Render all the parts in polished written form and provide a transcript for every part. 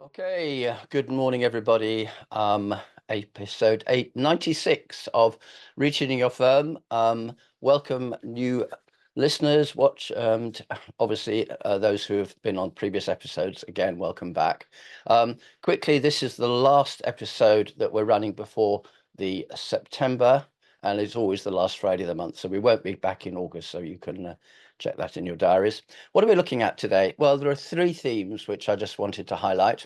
Okay, good morning, everybody. Episode 896 of Retuning Your Firm. Welcome, new listeners, watch, and obviously those who have been on previous episodes. Again, welcome back. Quickly, this is the last episode that we're running before the September, and it's always the last Friday of the month. So we won't be back in August, so you can check that in your diaries. What are we looking at today? Well, there are three themes which I just wanted to highlight.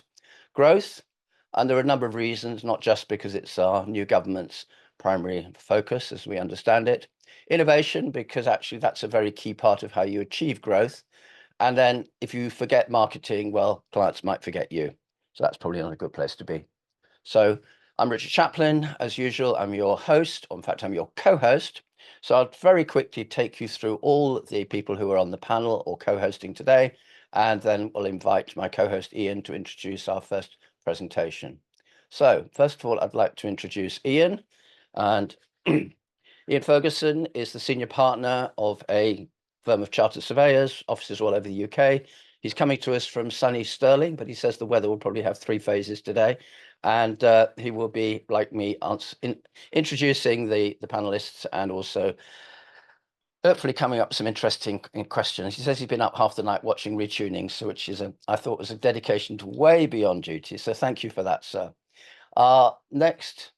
Growth, and there are a number of reasons, not just because it's our new government's primary focus, as we understand it. Innovation, because actually that's a very key part of how you achieve growth. And then if you forget marketing, well, clients might forget you. So that's probably not a good place to be. So I'm Richard Chaplin, as usual. I'm your host, or in fact, I'm your co-host. So I'll very quickly take you through all the people who are on the panel or co-hosting today, and then we'll invite my co-host Ian to introduce our first presentation. So first of all, I'd like to introduce Ian, and Ian Fergusson is the senior partner of a firm of chartered surveyors, offices all over the UK. He's coming to us from sunny Stirling, but he says the weather will probably have three phases today. And he will be, like me, introducing the panelists and also hopefully coming up with some interesting questions. He says he's been up half the night watching Retuning, so which is I thought was a dedication to way beyond duty. So thank you for that, sir. Our next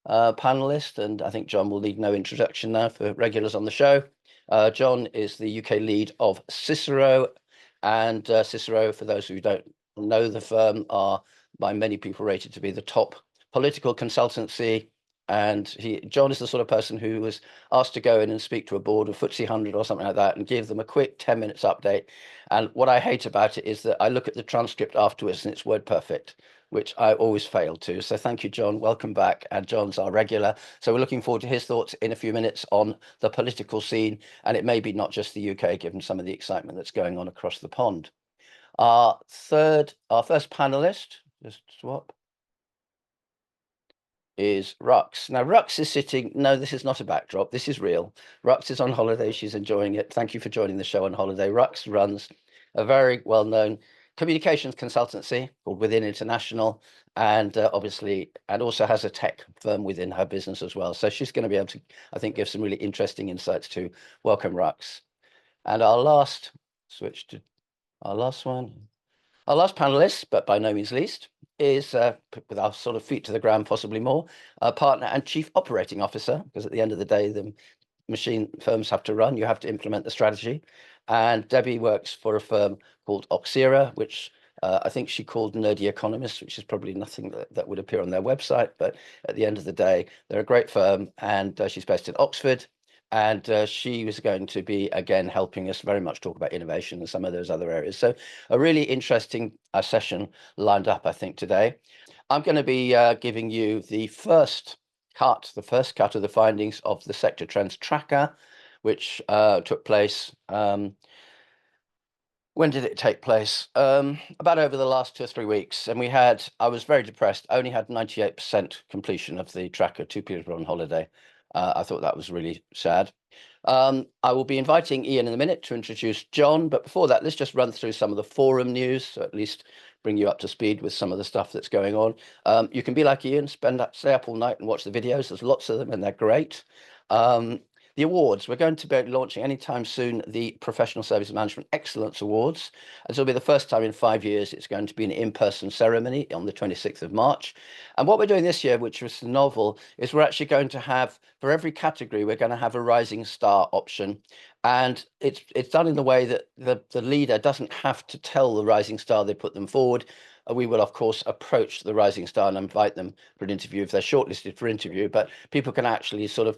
panelist, and I think John will need no introduction now for regulars on the show. John is the UK lead of Cicero, and Cicero, for those who don't know the firm, are by many people rated to be the top political consultancy. And John is the sort of person who was asked to go in and speak to a board of FTSE 100 or something like that and give them a quick 10 minutes update. And what I hate about it is that I look at the transcript afterwards and it's word perfect, which I always fail to. So thank you, John. Welcome back. And John's our regular. So we're looking forward to his thoughts in a few minutes on the political scene. And it may be not just the UK, given some of the excitement that's going on across the pond. Our first panelist, just swap, is Rux. Now, Rux is sitting, no, this is not a backdrop. This is real. Rux is on holiday. She's enjoying it. Thank you for joining the show on holiday. Rux runs a very well-known communications consultancy called Within International, and obviously, and also has a tech firm within her business as well. So she's going to be able to, I think, give some really interesting insights too. Welcome, Rux. And our last, switch to our last one. Our last panelist, but by no means least, is, with our sort of feet to the ground, possibly more, partner and chief operating officer, because at the end of the day, the machine firms have to run, you have to implement the strategy. And Debbie works for a firm called Oxera, which I think she called Nerdy Economists, which is probably nothing that would appear on their website. But at the end of the day, they're a great firm, and she's based in Oxford. And she was going to be, again, helping us very much talk about innovation and some of those other areas. So a really interesting session lined up, I think, today. I'm going to be giving you the first cut of the findings of the Sector Trends Tracker, which took place. When did it take place? About over the last 2 or 3 weeks. And I was very depressed, only had 98% completion of the tracker. 2 people were on holiday. I thought that was really sad. I will be inviting Ian in a minute to introduce John. But before that, let's just run through some of the forum news, so at least bring you up to speed with some of the stuff that's going on. You can be like Ian, stay up all night and watch the videos. There's lots of them and they're great. The awards, we're going to be launching anytime soon the Professional Service Management Excellence Awards. This will be the first time in 5 years it's going to be an in-person ceremony on the 26th of March. And what we're doing this year, which was novel, is we're actually going to have, for every category, we're going to have a rising star option. And it's done in the way that the leader doesn't have to tell the rising star they put them forward. We will, of course, approach the rising star and invite them for an interview if they're shortlisted for interview. But people can actually sort of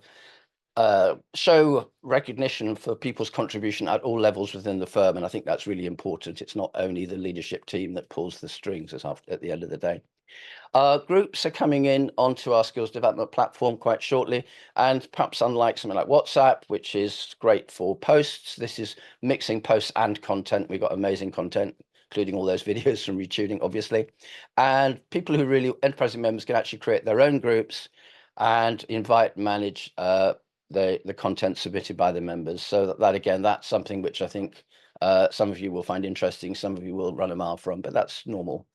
show recognition for people's contribution at all levels within the firm. And I think that's really important. It's not only the leadership team that pulls the strings at the end of the day. Groups are coming in onto our skills development platform quite shortly. And perhaps unlike something like WhatsApp, which is great for posts, this is mixing posts and content. We've got amazing content, including all those videos from Retuning, obviously. And people who really, enterprising members, can actually create their own groups and invite, manage the content submitted by the members. So that again, that's something which I think Some of you will find interesting, some of you will run a mile from, but that's normal.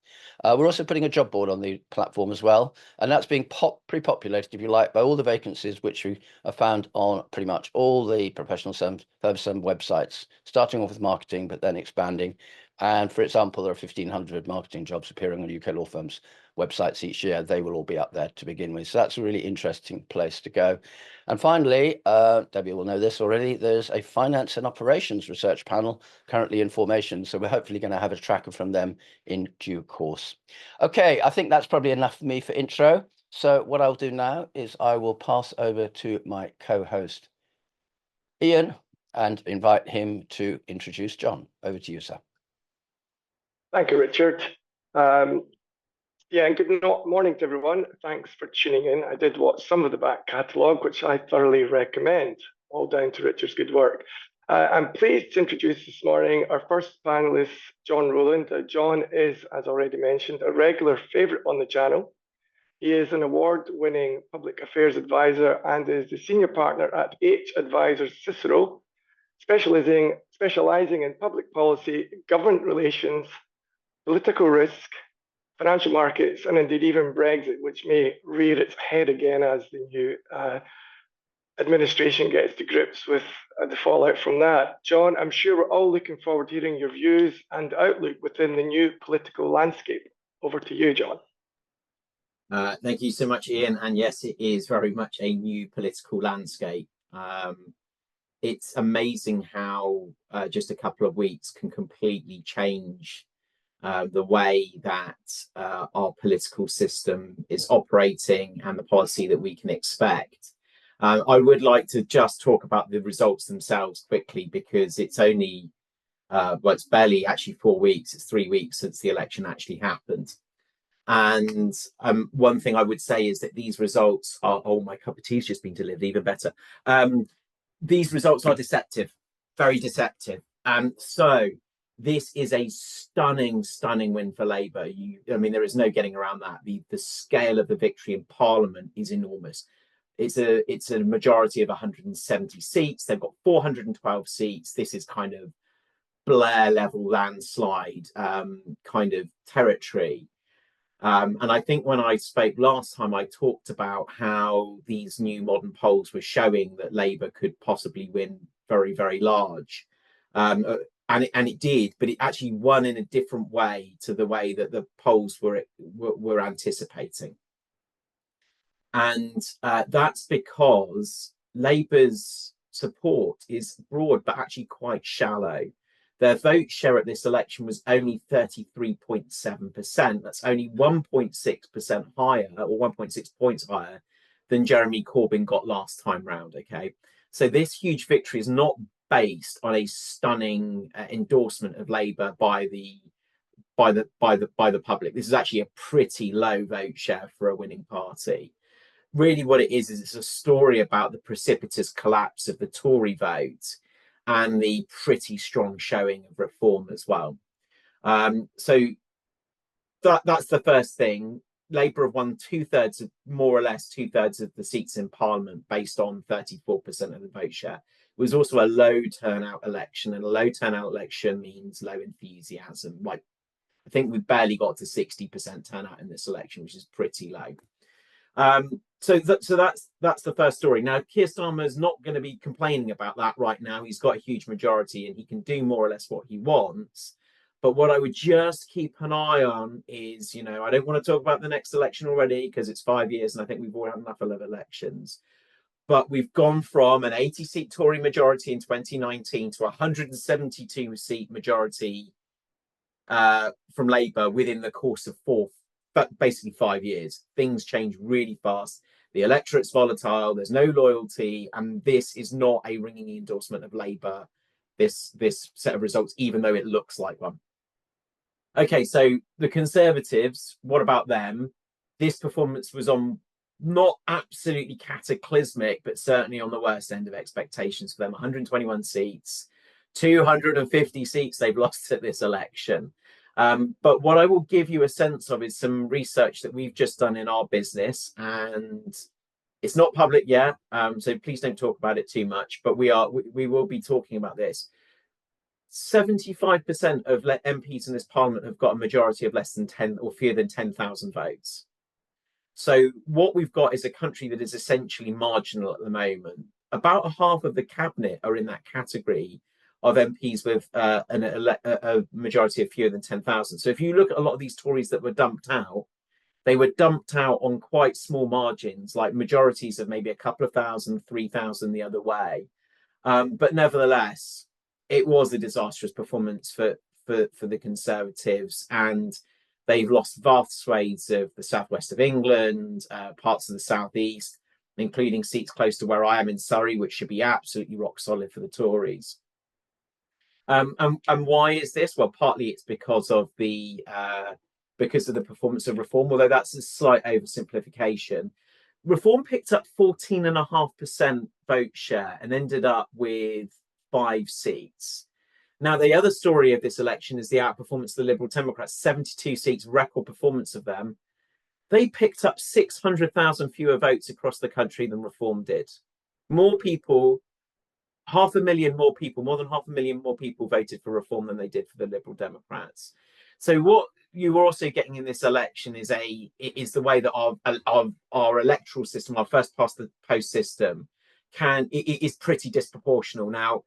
We're also putting a job board on the platform as well, and that's being pre-populated, if you like, by all the vacancies which we are found on pretty much all the professional Fergusson websites, starting off with marketing, but then expanding. And for example, there are 1,500 marketing jobs appearing on UK law firms' websites each year. They will all be up there to begin with. So that's a really interesting place to go. And finally, Debbie will know this already, there's a finance and operations research panel currently in formation. So we're hopefully going to have a tracker from them in due course. Okay, I think that's probably enough for me for intro. So what I'll do now is I will pass over to my co-host, Ian, and invite him to introduce John. Over to you, sir. Thank you, Richard. Yeah, and good morning to everyone. Thanks for tuning in. I did watch some of the back catalogue, which I thoroughly recommend, all down to Richard's good work. I'm pleased to introduce this morning our first panelist, John Rowland. John is, as already mentioned, a regular favourite on the channel. He is an award-winning public affairs advisor and is the senior partner at H Advisors Cicero, specializing in public policy, government relations, political risk, financial markets, and indeed even Brexit, which may rear its head again as the new administration gets to grips with the fallout from that. John, I'm sure we're all looking forward to hearing your views and outlook within the new political landscape. Over to you, John. Thank you so much, Ian. And yes, it is very much a new political landscape. It's amazing how just a couple of weeks can completely change the way that our political system is operating and the policy that we can expect. I would like to just talk about the results themselves quickly, because it's only, well, it's barely actually 4 weeks, it's 3 weeks since the election actually happened. And one thing I would say is that these results are, oh, my cup of tea's just been delivered, even better. These results are deceptive, very deceptive. So this is a stunning win for Labour. I mean, there is no getting around that. The scale of the victory in Parliament is enormous. It's a majority of 170 seats. They've got 412 seats. This is kind of Blair level landslide kind of territory. And I think when I spoke last time, I talked about how these new modern polls were showing that Labour could possibly win very, very large. And it did, but it actually won in a different way to the way that the polls were anticipating. And that's because Labour's support is broad, but actually quite shallow. Their vote share at this election was only 33.7%. That's only 1.6% higher, or 1.6 points higher than Jeremy Corbyn got last time round. Okay, so this huge victory is not based on a stunning endorsement of Labour by the public. This is actually a pretty low vote share for a winning party. Really, what it is it's a story about the precipitous collapse of the Tory vote and the pretty strong showing of reform as well. So that's the first thing. Labour have won more or less two thirds of the seats in Parliament based on 34% of the vote share. It was also a low turnout election, and a low turnout election means low enthusiasm. Like, I think we barely got to 60% turnout in this election, which is pretty low. So that's the first story. Now, Keir Starmer is not going to be complaining about that right now. He's got a huge majority and he can do more or less what he wants. But what I would just keep an eye on is, I don't want to talk about the next election already because it's 5 years and I think we've all had enough of elections. But we've gone from an 80-seat Tory majority in 2019 to a 172-seat majority from Labour within the course of basically 5 years. Things change really fast. The electorate's volatile. There's no loyalty, and this is not a ringing endorsement of Labour. This set of results, even though it looks like one. Okay, so the Conservatives. What about them? This performance was on not absolutely cataclysmic, but certainly on the worst end of expectations for them. 121 seats, 250 seats they've lost at this election. But what I will give you a sense of is some research that we've just done in our business, and it's not public yet, so please don't talk about it too much, but we will be talking about this. 75% of MPs in this parliament have got a majority of less than 10 or fewer than 10,000 votes. So what we've got is a country that is essentially marginal at the moment. About a half of the cabinet are in that category of MPs with a majority of fewer than 10,000. So if you look at a lot of these Tories that were dumped out, they were dumped out on quite small margins, like majorities of maybe a couple of thousand, 3,000 the other way. But nevertheless, it was a disastrous performance for the Conservatives, and they've lost vast swathes of the southwest of England, parts of the southeast, including seats close to where I am in Surrey, which should be absolutely rock solid for the Tories. And why is this? Well, partly it's because of the performance of Reform, although that's a slight oversimplification. Reform picked up 14.5% vote share and ended up with 5 seats. Now, the other story of this election is the outperformance of the Liberal Democrats, 72 seats, record performance of them. They picked up 600,000 fewer votes across the country than Reform did. More people, 500,000 more people, more than 500,000 more people voted for Reform than they did for the Liberal Democrats. So what you were also getting in this election is the way that our electoral system, our first past the post system, is pretty disproportional. Now,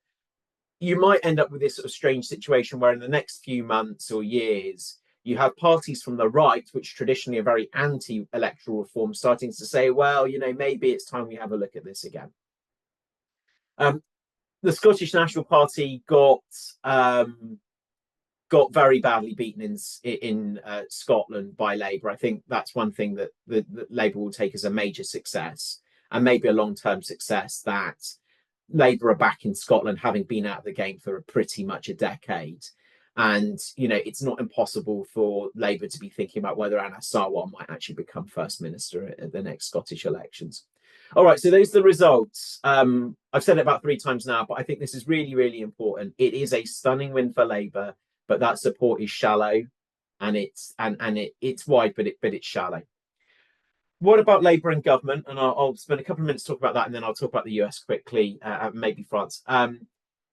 you might end up with this sort of strange situation where in the next few months or years, you have parties from the right, which traditionally are very anti-electoral reform, starting to say, well, maybe it's time we have a look at this again. The Scottish National Party got very badly beaten in Scotland by Labour. I think that's one thing that Labour will take as a major success, and maybe a long-term success, that Labour are back in Scotland, having been out of the game for pretty much a decade. And, it's not impossible for Labour to be thinking about whether Anna Sarwar might actually become First Minister at the next Scottish elections. All right, so those are the results. I've said it about 3 times now, but I think this is really, really important. It is a stunning win for Labour, but that support is shallow, and it's wide, but it's shallow. What about Labour and government? And I'll spend a couple of minutes talking about that, and then I'll talk about the US quickly, maybe France.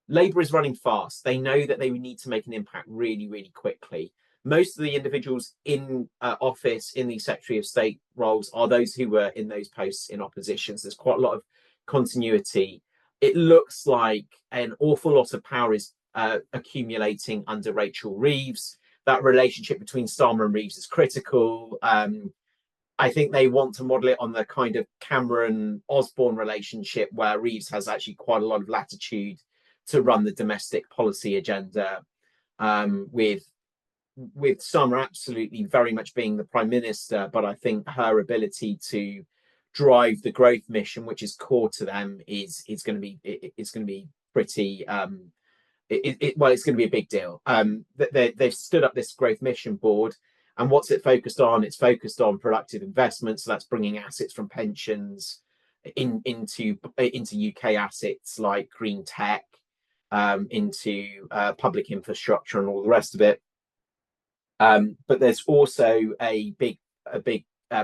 Labour is running fast. They know that they need to make an impact really, really quickly. Most of the individuals in office in the Secretary of State roles are those who were in those posts in opposition. So there's quite a lot of continuity. It looks like an awful lot of power is accumulating under Rachel Reeves. That relationship between Starmer and Reeves is critical. I think they want to model it on the kind of Cameron-Osborne relationship, where Reeves has actually quite a lot of latitude to run the domestic policy agenda, with Starmer absolutely very much being the Prime Minister. But I think her ability to drive the growth mission, which is core to them, is going to be pretty. It's going to be a big deal. They've stood up this growth mission board, and what's it focused on? It's focused on productive investment, so that's bringing assets from pensions into UK assets like green tech, into public infrastructure and all the rest of it. But there's also a big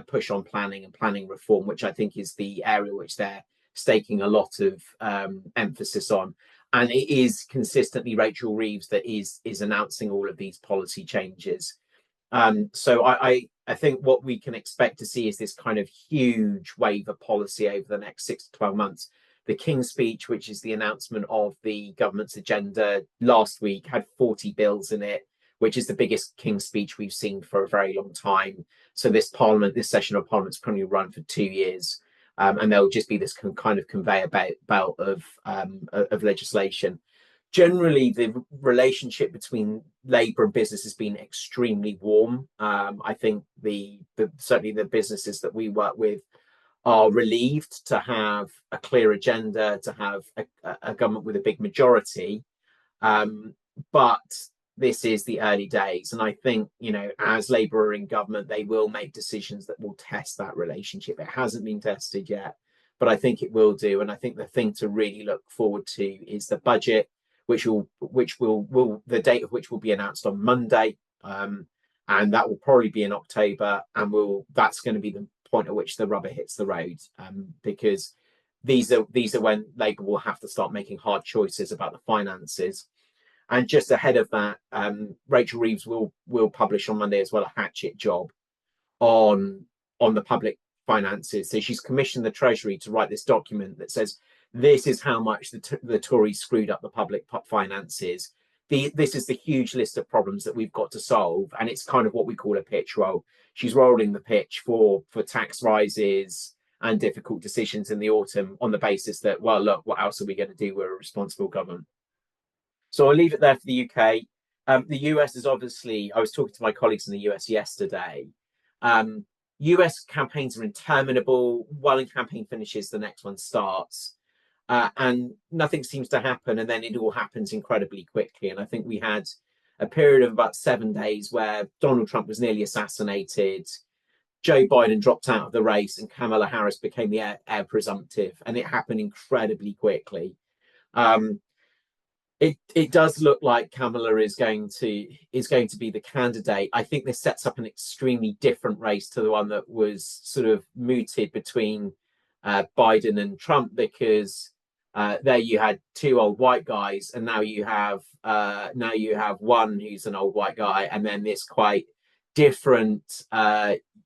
push on planning and planning reform, which I think is the area which they're staking a lot of emphasis on. And it is consistently Rachel Reeves that is announcing all of these policy changes. So I think what we can expect to see is this kind of huge wave of policy over the next 6 to 12 months. The King's Speech, which is the announcement of the government's agenda last week, had 40 bills in it, which is the biggest King's Speech we've seen for a very long time. So this session of Parliament's currently run for 2 years. And there'll just be this kind of conveyor belt of legislation. Generally, the relationship between Labour and business has been extremely warm. I think certainly the businesses that we work with are relieved to have a clear agenda, to have a government with a big majority. But this is the early days. And I think, as Labour are in government, they will make decisions that will test that relationship. It hasn't been tested yet, but I think it will do. And I think the thing to really look forward to is the budget, which will the date of which will be announced on Monday. And that will probably be in October. And that's going to be the point at which the rubber hits the road, because these are when Labour will have to start making hard choices about the finances. And just ahead of that, Rachel Reeves will publish on Monday as well a hatchet job on the public finances. So she's commissioned the Treasury to write this document that says this is how much the Tories screwed up the public finances. This is the huge list of problems that we've got to solve, and it's kind of what we call a pitch roll. She's rolling the pitch for tax rises and difficult decisions in the autumn on the basis that, well, look, what else are we going to do? We're a responsible government. So I'll leave it there for the UK. The US is obviously, I was talking to my colleagues in the US yesterday. US campaigns are interminable. One campaign finishes, the next one starts. And nothing seems to happen. And then it all happens incredibly quickly. And I think we had a period of about 7 days where Donald Trump was nearly assassinated. Joe Biden dropped out of the race and Kamala Harris became the heir presumptive. And it happened incredibly quickly. It does look like Kamala is going to be the candidate. I think this sets up an extremely different race to the one that was sort of mooted between Biden and Trump, because there you had two old white guys, and now you have one who's an old white guy, and then this quite different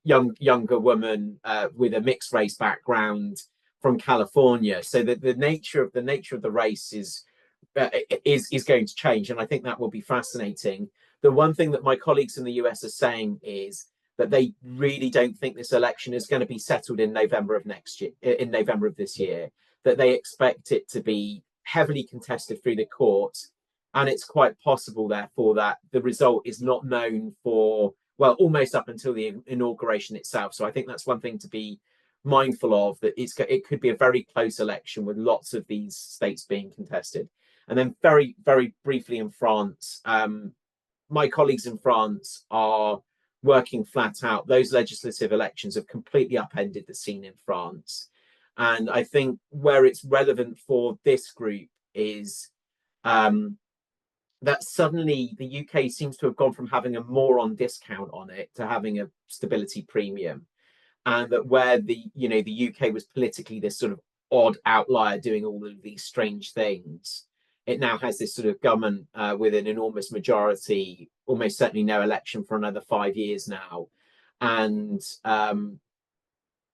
younger woman with a mixed race background from California. So the nature of the race is going to change, and I think that will be fascinating. The one thing that my colleagues in the US are saying is that they really don't think this election is going to be settled in November of this year, that they expect it to be heavily contested through the courts, and it's quite possible therefore that the result is not known for, well, almost up until the inauguration itself. So I think that's one thing to be mindful of, that it could be a very close election with lots of these states being contested. And then very, very briefly in France, my colleagues in France are working flat out. Those legislative elections have completely upended the scene in France. And I think where it's relevant for this group is that suddenly the UK seems to have gone from having a moron discount on it to having a stability premium. And that where the UK was politically this sort of odd outlier doing all of these strange things, it now has this sort of government with an enormous majority, almost certainly no election for another 5 years now, and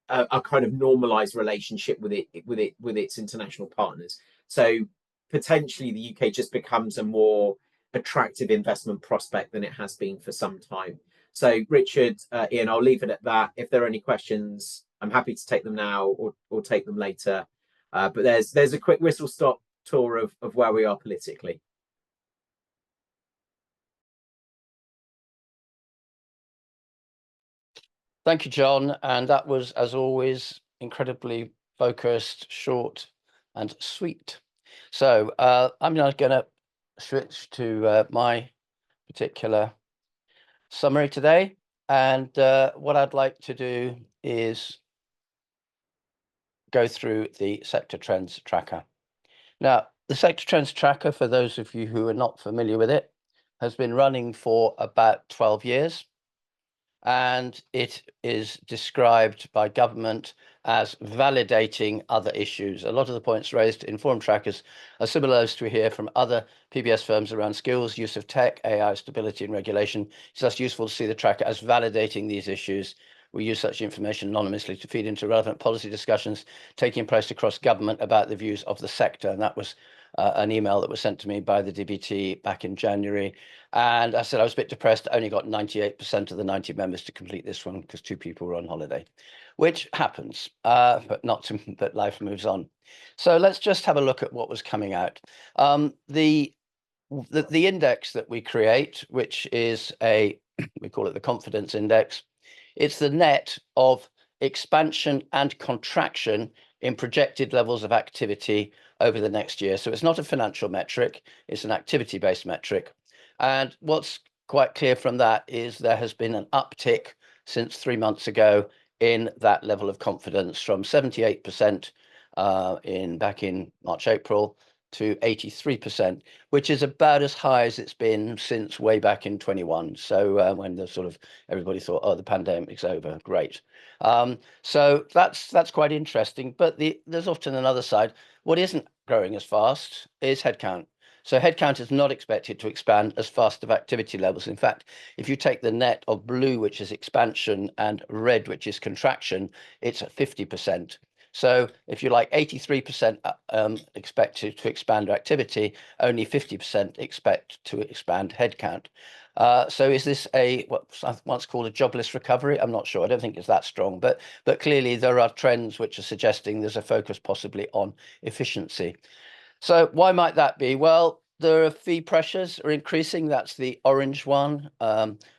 a kind of normalized relationship with its international partners. So potentially the UK just becomes a more attractive investment prospect than it has been for some time. So Richard, Ian, I'll leave it at that. If there are any questions, I'm happy to take them now or take them later. But there's a quick whistle stop tour of where we are politically. Thank you, John. And that was, as always, incredibly focused, short, and sweet. So I'm now going to switch to my particular summary today. And what I'd like to do is go through the sector trends tracker. Now, the sector trends tracker, for those of you who are not familiar with it, has been running for about 12 years. And it is described by government as validating other issues. A lot of the points raised in forum trackers are similar as we hear from other PBS firms around skills, use of tech, AI, stability and regulation. It's thus useful to see the tracker as validating these issues. We use such information anonymously to feed into relevant policy discussions taking place across government about the views of the sector. And that was an email that was sent to me by the DBT back in January. And I said I was a bit depressed. I only got 98% of the 90 members to complete this one because 2 people were on holiday, which happens, but life moves on. So let's just have a look at what was coming out. The index that we create, which is we call it the confidence index. It's the net of expansion and contraction in projected levels of activity over the next year. So it's not a financial metric, it's an activity-based metric. And what's quite clear from that is there has been an uptick since 3 months ago in that level of confidence, from 78% back in March, April to 83%, which is about as high as it's been since way back in 21. So when everybody thought, oh, the pandemic's over, great. So that's quite interesting. But there's often another side. What isn't growing as fast is headcount. So headcount is not expected to expand as fast as activity levels. In fact, if you take the net of blue, which is expansion, and red, which is contraction, it's at 50%. So if you like 83% expected to expand activity, only 50% expect to expand headcount. So is this what's once called a jobless recovery? I'm not sure. I don't think it's that strong, but clearly there are trends which are suggesting there's a focus possibly on efficiency. So why might that be? Well, there are fee pressures are increasing. That's the orange one.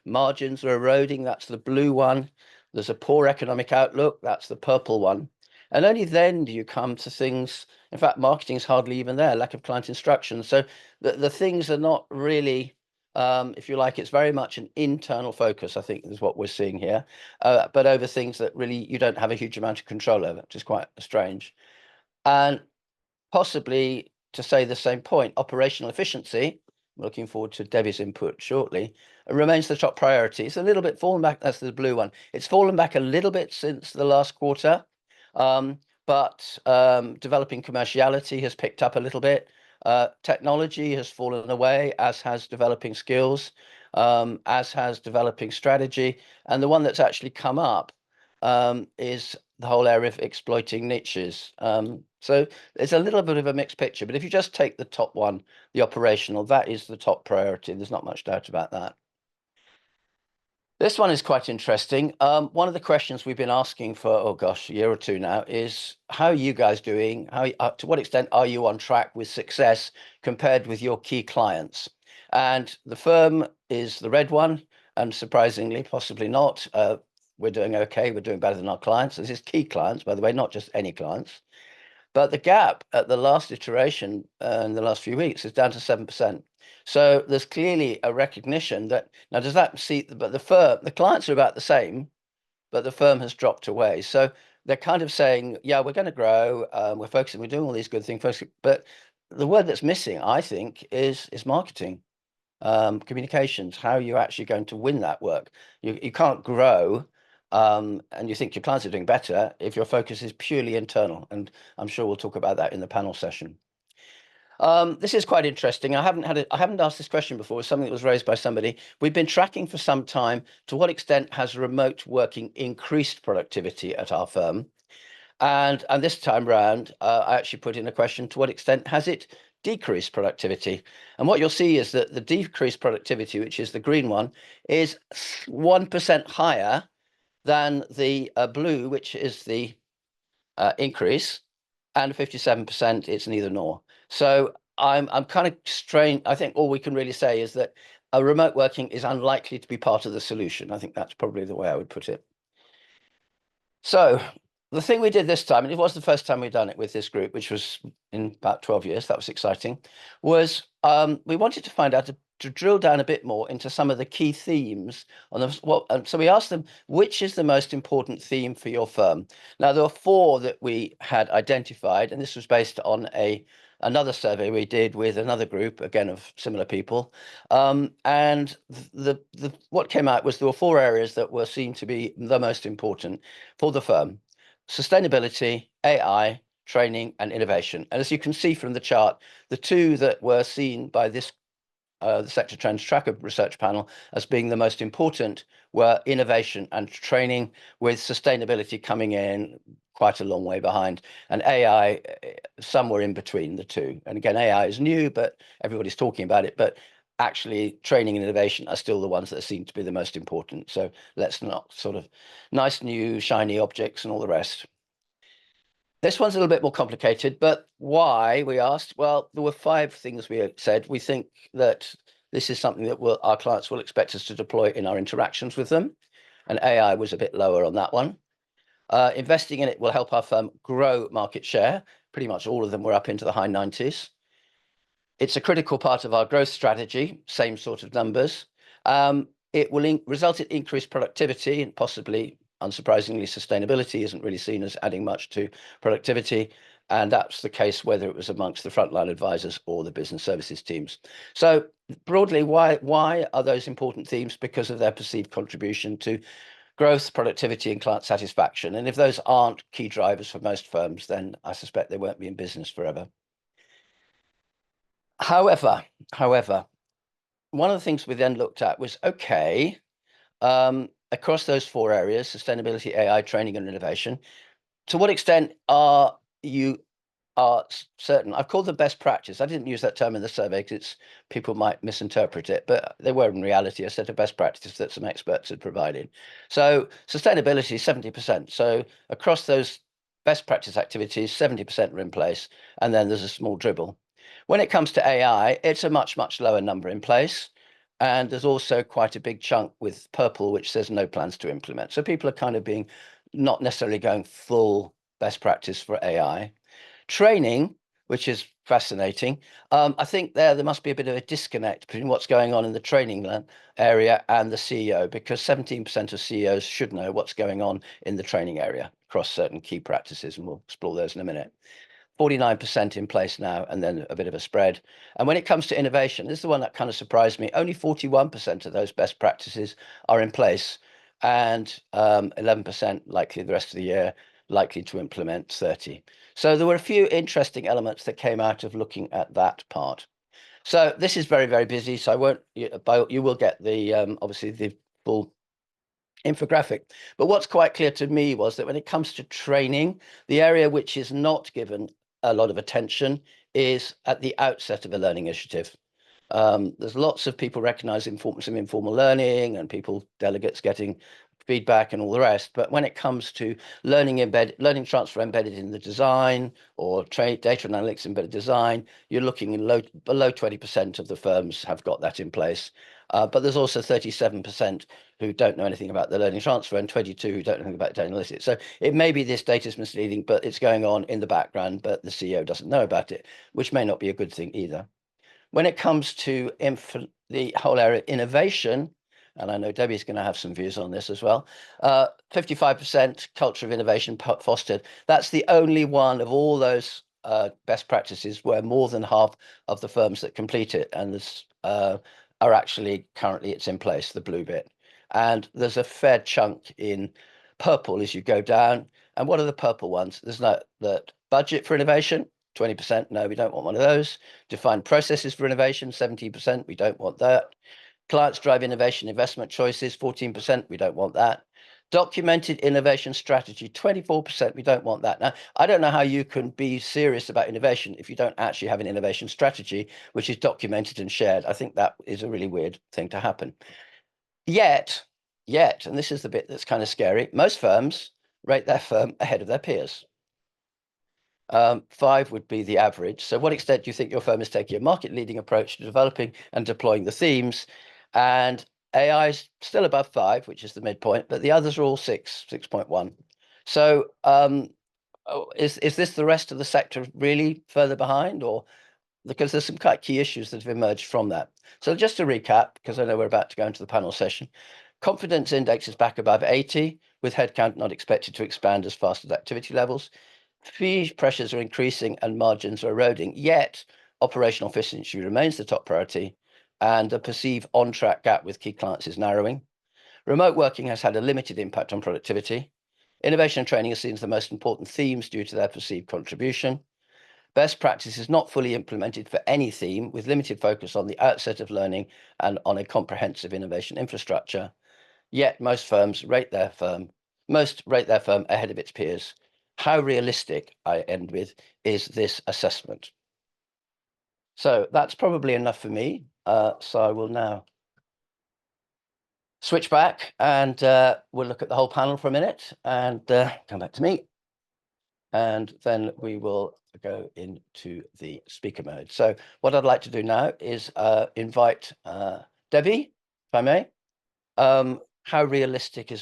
Margins are eroding. That's the blue one. There's a poor economic outlook. That's the purple one. And only then do you come to things. In fact, marketing is hardly even there. Lack of client instruction. So the things are not really, if you like, it's very much an internal focus, I think, is what we're seeing here. But over things that really you don't have a huge amount of control over, which is quite strange. And possibly to say the same point, operational efficiency, looking forward to Debbie's input shortly, remains the top priority. It's a little bit fallen back. That's the blue one. It's fallen back a little bit since the last quarter, but developing commerciality has picked up a little bit. Technology has fallen away, as has developing skills, as has developing strategy. And the one that's actually come up is the whole area of exploiting niches. So it's a little bit of a mixed picture, but if you just take the top one, the operational, that is the top priority. There's not much doubt about that. This one is quite interesting. One of the questions we've been asking for, oh gosh, a year or two now is, how are you guys doing? To what extent are you on track with success compared with your key clients? And the firm is the red one, and surprisingly, possibly not. We're doing okay. We're doing better than our clients. This is key clients, by the way, not just any clients. But the gap at the last iteration in the last few weeks is down to 7%. So there's clearly a recognition that now does that see, but the clients are about the same, but the firm has dropped away. So they're kind of saying, yeah, we're going to grow. We're focusing. We're doing all these good things. But the word that's missing, I think, is marketing, communications. How are you actually going to win that work? You can't grow. And you think your clients are doing better if your focus is purely internal. And I'm sure we'll talk about that in the panel session. This is quite interesting. I haven't asked this question before. It's something that was raised by somebody. We've been tracking for some time to what extent has remote working increased productivity at our firm. And this time round, I actually put in a question, to what extent has it decreased productivity? And what you'll see is that the decreased productivity, which is the green one, is 1% higher than the blue, which is the increase, and 57%, it's neither nor. So I'm kind of strained. I think all we can really say is that remote working is unlikely to be part of the solution. I think that's probably the way I would put it. So the thing we did this time, and it was the first time we'd done it with this group, which was in about 12 years, that was exciting, was we wanted to find out to drill down a bit more into some of the key themes on them. So we asked them, which is the most important theme for your firm? Now, there were 4 that we had identified, and this was based on another survey we did with another group, again, of similar people. And what came out was there were 4 areas that were seen to be the most important for the firm: sustainability, AI, training, and innovation. And as you can see from the chart, the 2 that were seen by this the Sector Trends Tracker Research Panel as being the most important were innovation and training, with sustainability coming in quite a long way behind, and AI somewhere in between the 2. And again, AI is new, but everybody's talking about it. But actually, training and innovation are still the ones that seem to be the most important. So let's not sort of nice, new, shiny objects and all the rest. This one's a little bit more complicated, but why, we asked? Well, there were 5 things we said. We think that this is something that our clients will expect us to deploy in our interactions with them. And AI was a bit lower on that one. Investing in it will help our firm grow market share. Pretty much all of them were up into the high 90s. It's a critical part of our growth strategy, same sort of numbers. It will result in increased productivity, and possibly, unsurprisingly, sustainability isn't really seen as adding much to productivity. And that's the case whether it was amongst the frontline advisors or the business services teams. So broadly, why are those important themes? Because of their perceived contribution to growth, productivity, and client satisfaction. And if those aren't key drivers for most firms, then I suspect they won't be in business forever. However, one of the things we then looked at was, okay, across those 4 areas, sustainability, AI, training, and innovation, to what extent are you certain? I've called them best practice. I didn't use that term in the survey because people might misinterpret it, but they were in reality a set of best practices that some experts had provided. So sustainability is 70%. So across those best practice activities, 70% are in place, and then there's a small dribble. When it comes to AI, it's a much, much lower number in place. And there's also quite a big chunk with purple, which says no plans to implement. So people are kind of being not necessarily going full best practice for AI. Training, which is fascinating. I think there must be a bit of a disconnect between what's going on in the training area and the CEO, because 17% of CEOs should know what's going on in the training area across certain key practices, and we'll explore those in a minute. 49% in place now, and then a bit of a spread. And when it comes to innovation, this is the one that kind of surprised me. Only 41% of those best practices are in place, and 11% likely the rest of the year, likely to implement 30. So there were a few interesting elements that came out of looking at that part. So this is very, very busy. So I won't, you will get the, obviously the full infographic. But what's quite clear to me was that when it comes to training, the area which is not given a lot of attention is at the outset of a learning initiative. There's lots of people recognizing some informal learning and delegates getting feedback and all the rest. But when it comes to learning transfer embedded in the design, or data analytics embedded design, you're looking in below 20% of the firms have got that in place. But there's also 37% who don't know anything about the learning transfer, and 22 who don't know anything about data analytics. So it may be this data is misleading, but it's going on in the background, but the CEO doesn't know about it, which may not be a good thing either. When it comes to the whole area of innovation, and I know Debbie's going to have some views on this as well, 55% culture of innovation fostered. That's the only one of all those best practices where more than half of the firms that complete it and are actually currently it's in place, the blue bit. And there's a fair chunk in purple as you go down. And what are the purple ones? There's no the budget for innovation, 20%. No, we don't want one of those. Define processes for innovation, 17%. We don't want that. Clients drive innovation investment choices, 14%. We don't want that. Documented innovation strategy, 24%. We don't want that. Now, I don't know how you can be serious about innovation if you don't actually have an innovation strategy, which is documented and shared. I think that is a really weird thing to happen. Yet, and this is the bit that's kind of scary, most firms rate their firm ahead of their peers. 5 would be the average. So what extent do you think your firm is taking a market leading approach to developing and deploying the themes? And AI is still above 5, which is the midpoint, but the others are all 6.1. So is this the rest of the sector really further behind, or because there's some quite key issues that have emerged from that? So just to recap, because I know we're about to go into the panel session, confidence index is back above 80, with headcount not expected to expand as fast as activity levels. Fee pressures are increasing and margins are eroding, yet operational efficiency remains the top priority, and the perceived on-track gap with key clients is narrowing. Remote working has had a limited impact on productivity. Innovation and training are seen as the most important themes due to their perceived contribution. Best practice is not fully implemented for any theme, with limited focus on the outset of learning and on a comprehensive innovation infrastructure. Yet most rate their firm ahead of its peers. How realistic, I end with, is this assessment? So that's probably enough for me. So I will now switch back and we'll look at the whole panel for a minute and come back to me. And then we will go into the speaker mode. So what I'd like to do now is invite Debbie, if I may. How realistic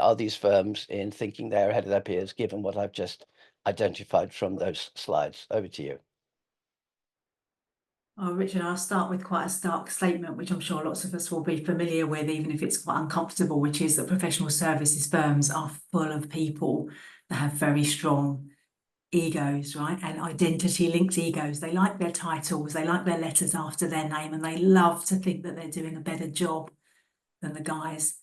are these firms in thinking they're ahead of their peers, given what I've just identified from those slides? Over to you. Oh, Richard, I'll start with quite a stark statement, which I'm sure lots of us will be familiar with, even if it's quite uncomfortable, which is that professional services firms are full of people that have very strong egos, right? And identity-linked egos. They like their titles, they like their letters after their name, and they love to think that they're doing a better job than the guys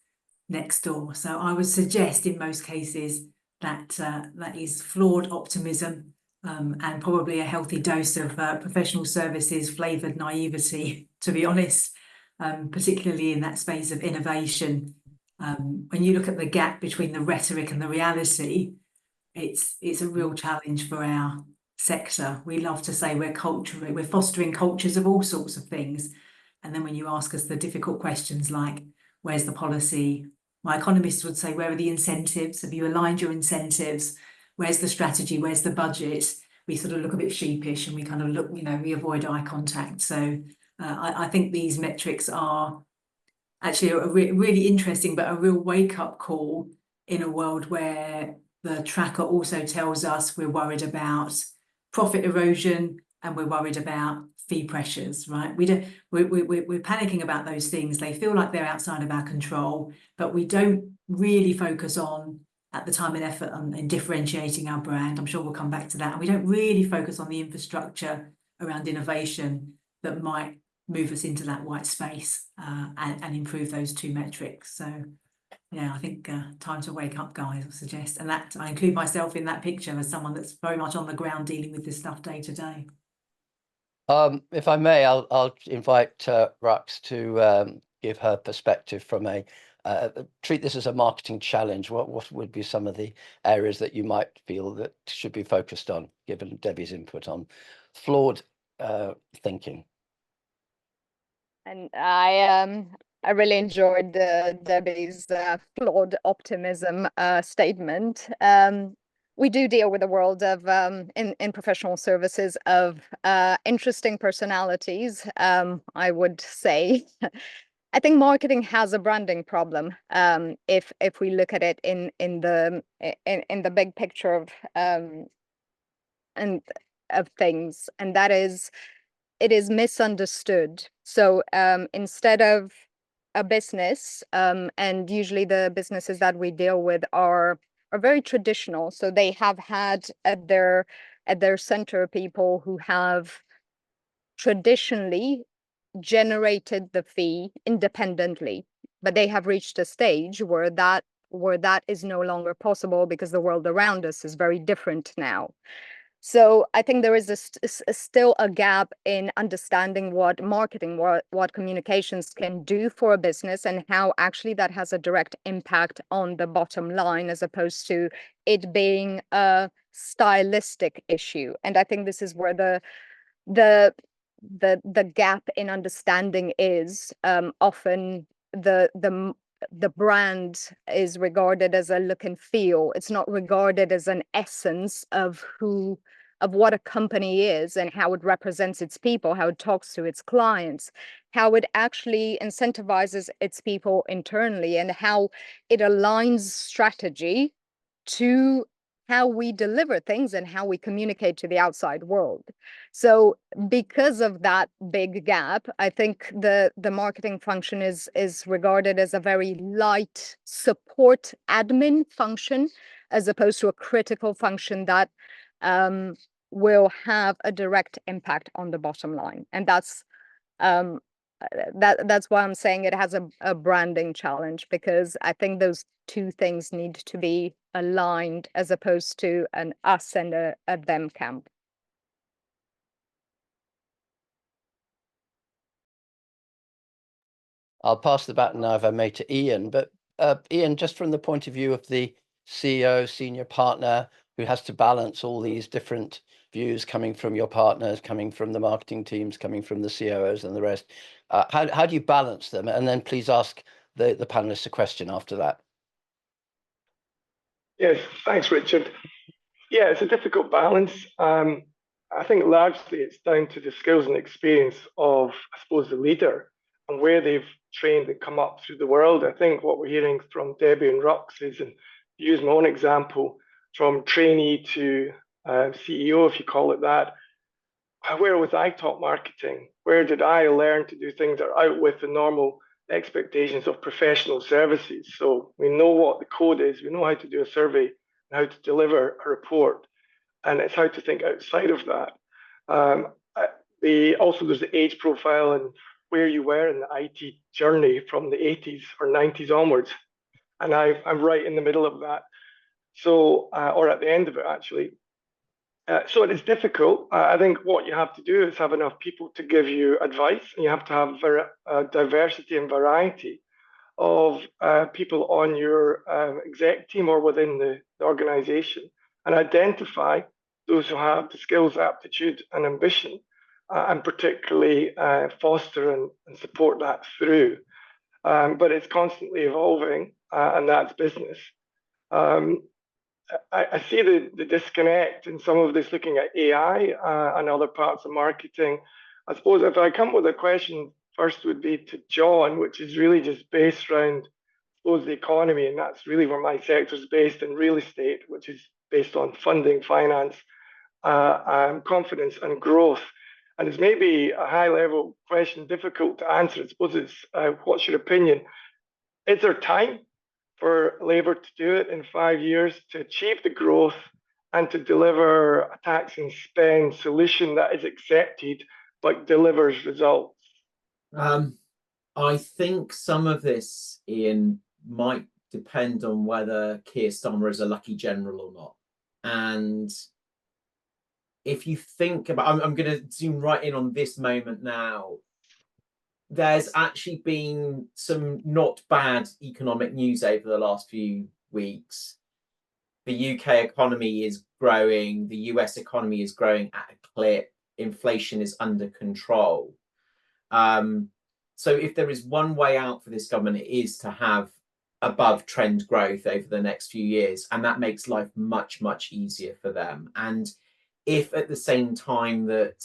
next door. So I would suggest in most cases that that is flawed optimism and probably a healthy dose of professional services flavoured naivety, to be honest, particularly in that space of innovation. When you look at the gap between the rhetoric and the reality, it's a real challenge for our sector. We love to say we're fostering cultures of all sorts of things. And then when you ask us the difficult questions like, where's the policy? My economists would say, where are the incentives? Have you aligned your incentives? Where's the strategy? Where's the budget? We sort of look a bit sheepish and we kind of look, we avoid eye contact. So I think these metrics are actually really interesting, but a real wake-up call in a world where the tracker also tells us we're worried about profit erosion and we're worried about fee pressures, right? We're panicking about those things. They feel like they're outside of our control, but we don't really focus on at the time and effort in differentiating our brand. I'm sure we'll come back to that. And we don't really focus on the infrastructure around innovation that might move us into that white space and improve those two metrics. So yeah, I think time to wake up, guys, I suggest. And that I include myself in that picture as someone that's very much on the ground dealing with this stuff day to day. If I may, I'll invite Rux to give her perspective from treat this as a marketing challenge. What would be some of the areas that you might feel that should be focused on, given Debbie's input on flawed thinking? And I really enjoyed Debbie's flawed optimism statement. We do deal with a world of in professional services of interesting personalities. I would say, I think marketing has a branding problem. If we look at it in the big picture of things, and that is, it is misunderstood. So instead of a business, and usually the businesses that we deal with are very traditional. So they have had at their center people who have traditionally generated the fee independently, but they have reached a stage where that is no longer possible because the world around us is very different now. So I think there is still a gap in understanding what marketing, what communications can do for a business, and how actually that has a direct impact on the bottom line, as opposed to it being a stylistic issue. And I think this is where the gap in understanding is. Often the brand is regarded as a look and feel. It's not regarded as an essence of what a company is and how it represents its people, how it talks to its clients, how it actually incentivizes its people internally, and how it aligns strategy to how we deliver things and how we communicate to the outside world. So because of that big gap, I think the marketing function is regarded as a very light support admin function, as opposed to a critical function that will have a direct impact on the bottom line. And that's why I'm saying it has a branding challenge, because I think those two things need to be aligned, as opposed to an us and a them camp. I'll pass the baton now, if I may, to Ian. But Ian, just from the point of view of the CEO, senior partner, who has to balance all these different views coming from your partners, coming from the marketing teams, coming from the COOs and the rest, how do you balance them? And then please ask the panelists a question after that. Yes, thanks, Richard. Yeah, it's a difficult balance. I think largely it's down to the skills and experience of, I suppose, the leader and where they've trained and come up through the world. I think what we're hearing from Debbie and Rux is, and use my own example, from trainee to CEO, if you call it that. Where was I taught marketing? Where did I learn to do things that are out with the normal expectations of professional services? So we know what the code is, we know how to do a survey and how to deliver a report, and it's how to think outside of that. Also, there's the age profile and where you were in the IT journey from the 80s or 90s onwards. And I'm right in the middle of that. So, or at the end of it, actually. So it is difficult. I think what you have to do is have enough people to give you advice, and you have to have diversity and variety of people on your exec team or within the organization, and identify those who have the skills, aptitude, and ambition, and particularly foster and support that through. But it's constantly evolving, and that's business. I see the disconnect in some of this looking at AI and other parts of marketing. I suppose if I come with a question first would be to John, which is really just based around, I suppose, the economy, and that's really where my sector is based in real estate, which is based on funding, finance, confidence and growth. And it's maybe a high level question, difficult to answer. I suppose it's what's your opinion? Is there time for Labour to do it in 5 years to achieve the growth and to deliver a tax and spend solution that is accepted but delivers results? I think some of this, Ian, might depend on whether Keir Starmer is a lucky general or not. And if you think about, I'm going to zoom right in on this moment now. There's actually been some not bad economic news over the last few weeks. The UK economy is growing. The US economy is growing at a clip. Inflation is under control. So if there is one way out for this government, it is to have above trend growth over the next few years. And that makes life much, much easier for them. And if at the same time that,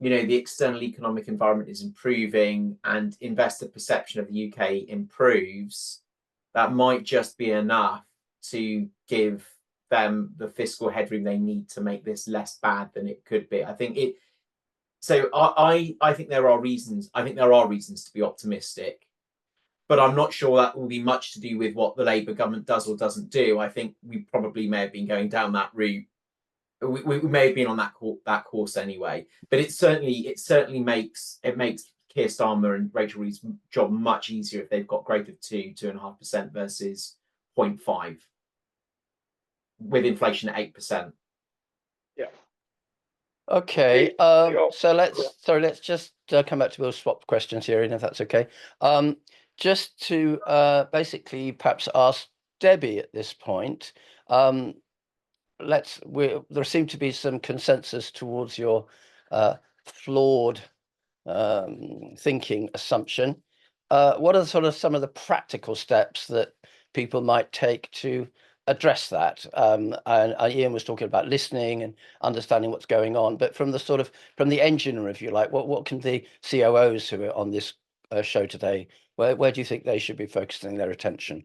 you know, the external economic environment is improving and investor perception of the UK improves, that might just be enough to give them the fiscal headroom they need to make this less bad than it could be. I think I think there are reasons. I think there are reasons to be optimistic, but I'm not sure that will be much to do with what the Labour government does or doesn't do. I think we probably may have been going down that route. We may have been on that course anyway, but it certainly makes Keir Starmer and Rachel Reeves's job much easier if they've got growth of 2.5% versus 0.5 with inflation at 8%. Yeah. Okay. So let's just come back to Bill's swap questions here, and if that's okay. Just to basically perhaps ask Debbie at this point. There seems to be some consensus towards your flawed thinking assumption. What are sort of some of the practical steps that people might take to address that? And Ian was talking about listening and understanding what's going on, but from the engine, if you like, what can the COOs who are on this show today, where do you think they should be focusing their attention?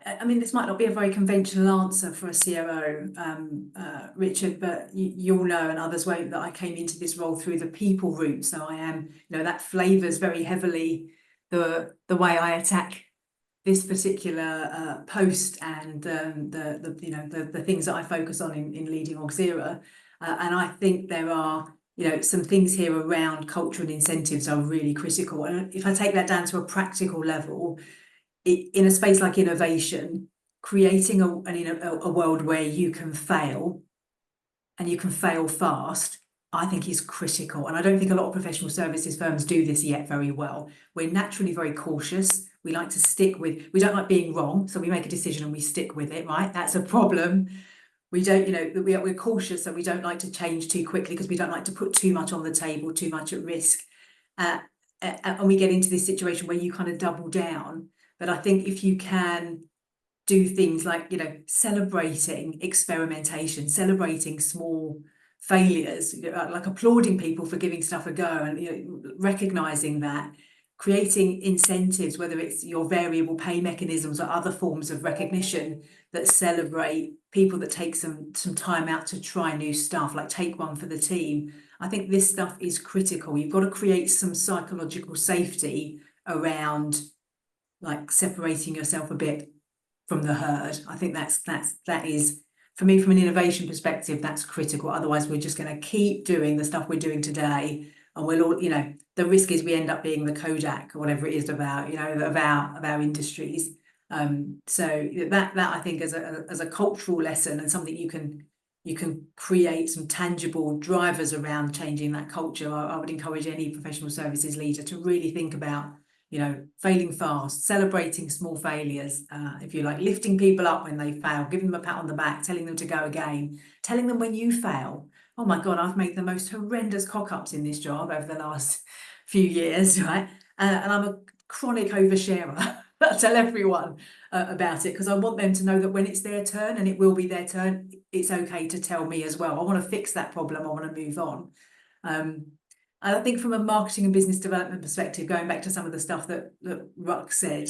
I mean, this might not be a very conventional answer for a COO, Richard, but you'll know, and others won't, that I came into this role through the people route. So I am, that flavours very heavily the way I attack this particular post and the things that I focus on in leading Oxera. And I think there are, some things here around culture and incentives are really critical. And if I take that down to a practical level, in a space like innovation, creating a world where you can fail and you can fail fast, I think is critical. And I don't think a lot of professional services firms do this yet very well. We're naturally very cautious. We like to we don't like being wrong. So we make a decision and we stick with it, right? That's a problem. We don't, we're cautious and we don't like to change too quickly because we don't like to put too much on the table, too much at risk. And we get into this situation where you kind of double down. But I think if you can do things like, celebrating experimentation, celebrating small failures, like applauding people for giving stuff a go and recognizing that, creating incentives, whether it's your variable pay mechanisms or other forms of recognition that celebrate people that take some time out to try new stuff, like take one for the team. I think this stuff is critical. You've got to create some psychological safety around like separating yourself a bit from the herd. I think that is, for me, from an innovation perspective, that's critical. Otherwise, we're just going to keep doing the stuff we're doing today, and we'll all, the risk is we end up being the Kodak or whatever it is of our industries. So that I think as a cultural lesson and something you can create some tangible drivers around changing that culture. I would encourage any professional services leader to really think about, failing fast, celebrating small failures, if you like, lifting people up when they fail, giving them a pat on the back, telling them to go again, telling them when you fail. Oh my God, I've made the most horrendous cock-ups in this job over the last few years, right? And I'm a chronic oversharer. I tell everyone about it because I want them to know that when it's their turn, and it will be their turn, it's okay to tell me as well. I want to fix that problem. I want to move on. And I think from a marketing and business development perspective, going back to some of the stuff that Rux said,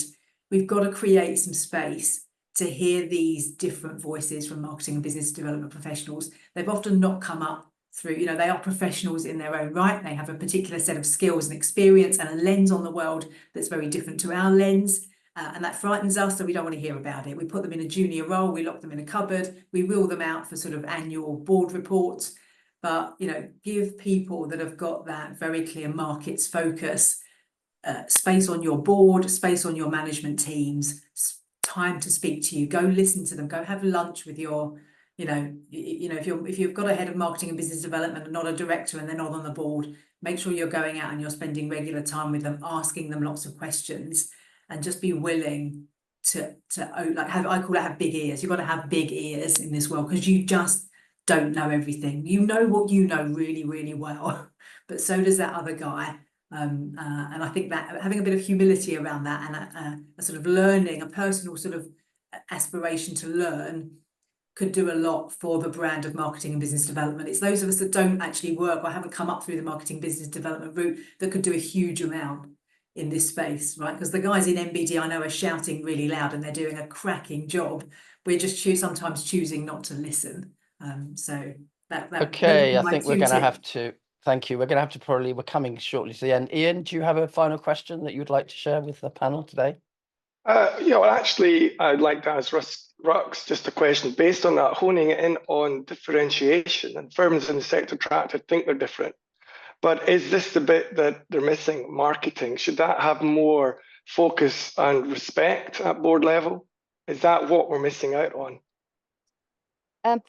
we've got to create some space to hear these different voices from marketing and business development professionals. They've often not come up through, they are professionals in their own right. They have a particular set of skills and experience and a lens on the world that's very different to our lens. And that frightens us, so we don't want to hear about it. We put them in a junior role, we lock them in a cupboard, we wheel them out for sort of annual board reports. But, give people that have got that very clear markets focus, space on your board, space on your management teams, time to speak to you, go listen to them, go have lunch with your, if you've got a head of marketing and business development and not a director and they're not on the board, make sure you're going out and you're spending regular time with them, asking them lots of questions. And just be willing to have big ears. You've got to have big ears in this world because you just don't know everything. You know what you know really, really well, but so does that other guy. And I think that having a bit of humility around that and a sort of learning, a personal sort of aspiration to learn could do a lot for the brand of marketing and business development. It's those of us that don't actually work or haven't come up through the marketing business development route that could do a huge amount in this space, right? Because the guys in MBD I know are shouting really loud and they're doing a cracking job. We're just sometimes choosing not to listen. So that okay, I think we're going to have to. Thank you. We're going to have to we're coming shortly to the end. Ian, do you have a final question that you would like to share with the panel today? Actually, I'd like to ask Rux just a question based on that, honing in on differentiation. And firms in the sector tract, I think they're different. But is this the bit that they're missing, marketing? Should that have more focus and respect at board level? Is that what we're missing out on?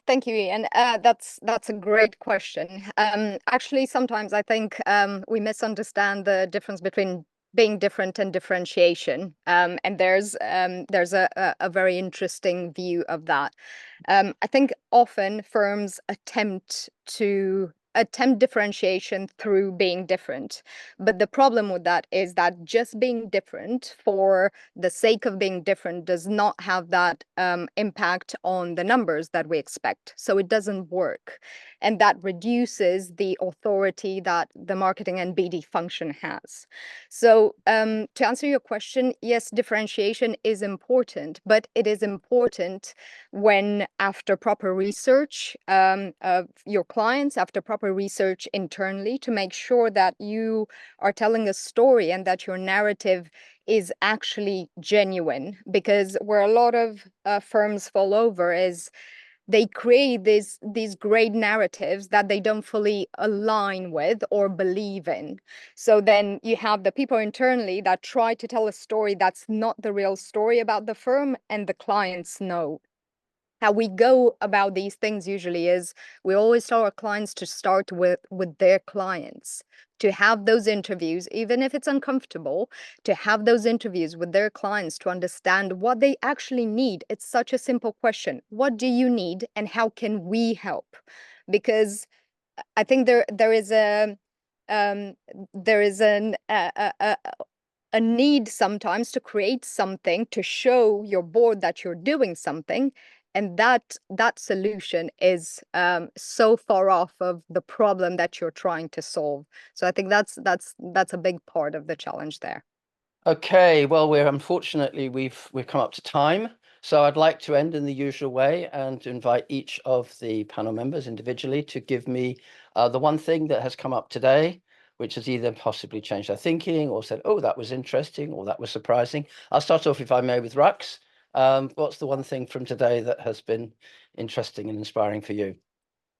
Thank you, Ian. That's a great question. Actually, sometimes I think we misunderstand the difference between being different and differentiation. And there's a very interesting view of that. I think often firms attempt differentiation through being different. But the problem with that is that just being different for the sake of being different does not have that impact on the numbers that we expect. So it doesn't work. And that reduces the authority that the marketing and BD function has. So to answer your question, yes, differentiation is important, but it is important when after proper research of your clients, after proper research internally, to make sure that you are telling a story and that your narrative is actually genuine. Because where a lot of firms fall over is they create these great narratives that they don't fully align with or believe in. So then you have the people internally that try to tell a story that's not the real story about the firm, and the clients know. How we go about these things usually is we always tell our clients to start with their clients, to have those interviews, even if it's uncomfortable, to have those interviews with their clients to understand what they actually need. It's such a simple question. What do you need and how can we help? Because I think there is a need sometimes to create something to show your board that you're doing something. And that solution is so far off of the problem that you're trying to solve. So I think that's a big part of the challenge there. Okay, well, unfortunately we've come up to time. So I'd like to end in the usual way and invite each of the panel members individually to give me the one thing that has come up today, which has either possibly changed their thinking or said, oh, that was interesting or that was surprising. I'll start off, if I may, with Rux. What's the one thing from today that has been interesting and inspiring for you?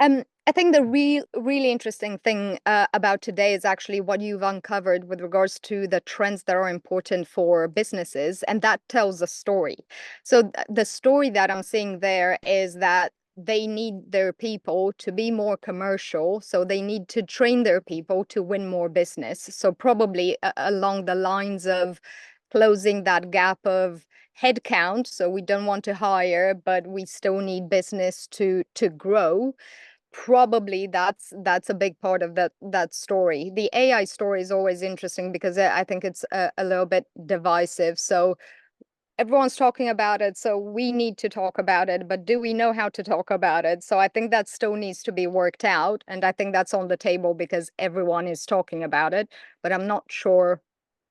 I think the really interesting thing about today is actually what you've uncovered with regards to the trends that are important for businesses, and that tells a story. So the story that I'm seeing there is that they need their people to be more commercial, so they need to train their people to win more business. So probably along the lines of closing that gap of headcount. So we don't want to hire, but we still need business to grow. Probably that's a big part of that story. The AI story is always interesting because I think it's a little bit divisive. So everyone's talking about it, so we need to talk about it, but do we know how to talk about it? So I think that still needs to be worked out, and I think that's on the table because everyone is talking about it, but I'm not sure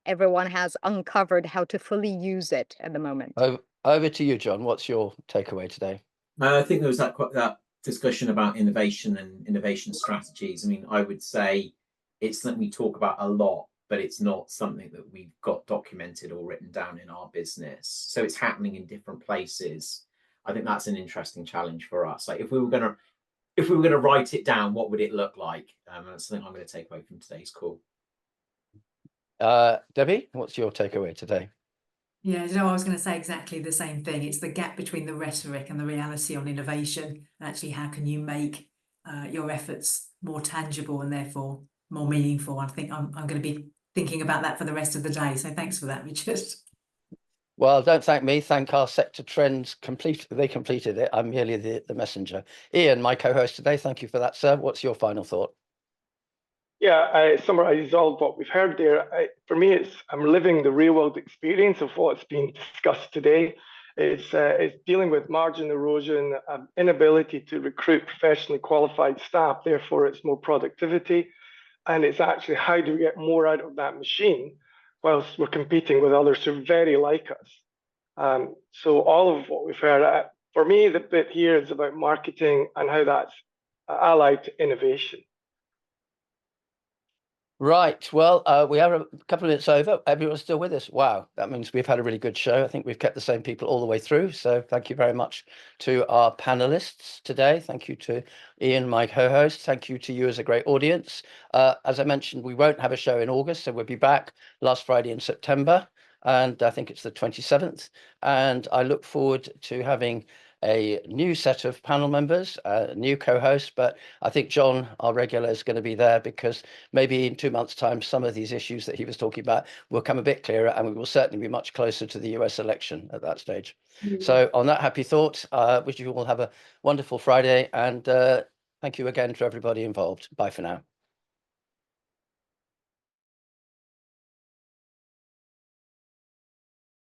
everyone has uncovered how to fully use it at the moment. Over to you, John. What's your takeaway today? I think there was that discussion about innovation and innovation strategies. I mean, I would say it's something we talk about a lot, but it's not something that we've got documented or written down in our business. So it's happening in different places. I think that's an interesting challenge for us. Like if we were gonna write it down, what would it look like? That's something I'm going to take away from today's call. Debbie, what's your takeaway today? Yeah, you know, I was going to say exactly the same thing. It's the gap between the rhetoric and the reality on innovation. And actually, how can you make your efforts more tangible and therefore more meaningful? I think I'm going to be thinking about that for the rest of the day. So thanks for that, Richard. Well, don't thank me. Thank our sector trends. They completed it. I'm merely the messenger. Ian, my co-host today. Thank you for that, sir. What's your final thought? Yeah, I summarise all what we've heard there. For me, I'm living the real world experience of what's been discussed today. It's dealing with margin erosion, inability to recruit professionally qualified staff, therefore it's more productivity. And it's actually how do we get more out of that machine whilst we're competing with others who are very like us. So all of what we've heard, for me, the bit here is about marketing and how that's allied to innovation. Right. Well, we have a couple of minutes over. Everyone's still with us. Wow. That means we've had a really good show. I think we've kept the same people all the way through. So thank you very much to our panelists today. Thank you to Ian, my co-host. Thank you to you as a great audience. As I mentioned, we won't have a show in August, so we'll be back last Friday in September. And I think it's the 27th. And I look forward to having a new set of panel members, a new co-host, but I think John, our regular, is going to be there because maybe in 2 months' time, some of these issues that he was talking about will come a bit clearer, and we will certainly be much closer to the US election at that stage. So on that happy thought, wish you all have a wonderful Friday, and thank you again to everybody involved. Bye for now.